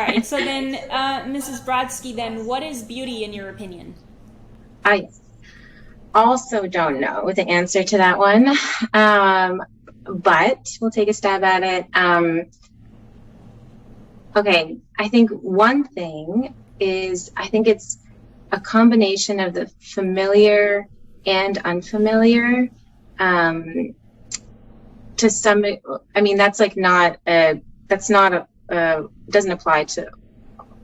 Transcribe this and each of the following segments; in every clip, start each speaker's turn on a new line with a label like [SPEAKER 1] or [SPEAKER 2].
[SPEAKER 1] right. So then, Mrs. Brodsky, then what is beauty in your opinion?
[SPEAKER 2] I also don't know the answer to that one, but we'll take a stab at it. Okay, I think one thing is I think it's a combination of the familiar and unfamiliar. Um, to some, I mean, that's like not a, that's not doesn't apply to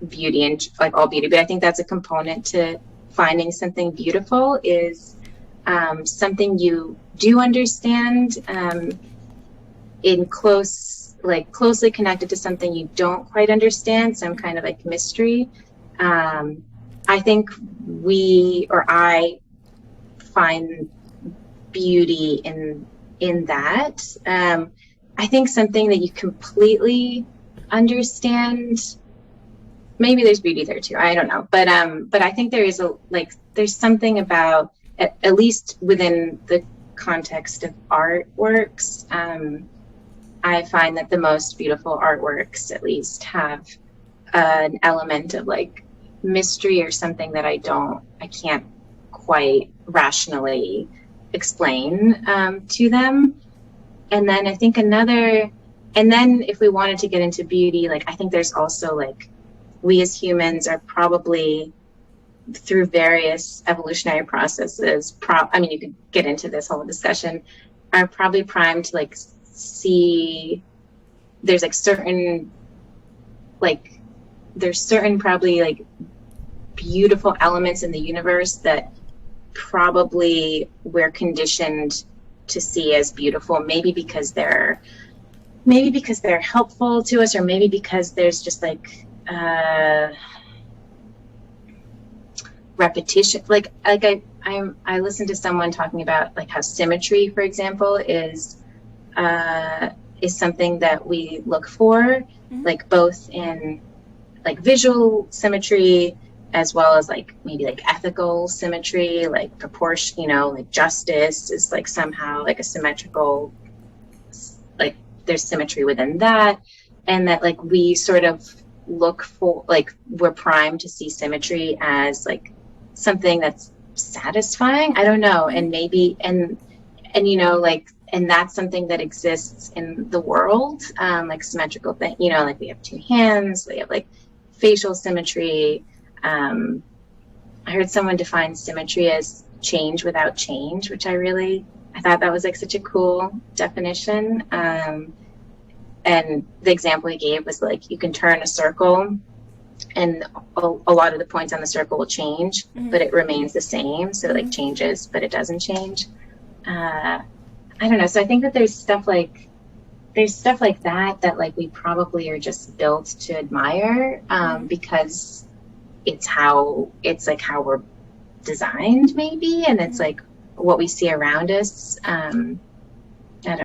[SPEAKER 2] beauty and like all beauty, but I think that's a component to finding something beautiful is something you do understand in closely connected to something you don't quite understand, some kind of like mystery. I think I find beauty in that. I think something that you completely understand, maybe there's beauty there too. I don't know, but I think there is there's something about at least within the context of artworks. I find that the most beautiful artworks, at least, have an element of like mystery or something that I can't quite rationally explain to them. And then I think and then if we wanted to get into beauty, like I think there's also like we as humans are probably through various evolutionary processes, I mean, you could get into this whole discussion, are probably primed to like see there's like certain probably like beautiful elements in the universe that probably we're conditioned to see as beautiful, maybe because they're helpful to us, or maybe because there's just like repetition. I listened to someone talking about like how symmetry, for example, is something that we look for, like both in like visual symmetry as well as like maybe like ethical symmetry, like proportion, like justice is like somehow like a symmetrical, like there's symmetry within that, and that like we sort of look for, like we're primed to see symmetry as like something that's satisfying. I don't know, and maybe and like, and that's something that exists in the world, like symmetrical thing, like we have two hands, we have like facial symmetry. I heard someone define symmetry as change without change, which I thought that was like such a cool definition. And the example he gave was like you can turn a circle and a lot of the points on the circle will change, but it remains the same. So it like changes, but it doesn't change. I don't know. So I think that there's stuff like that like we probably are just built to admire, because it's like how we're designed, maybe, and it's like what we see around us.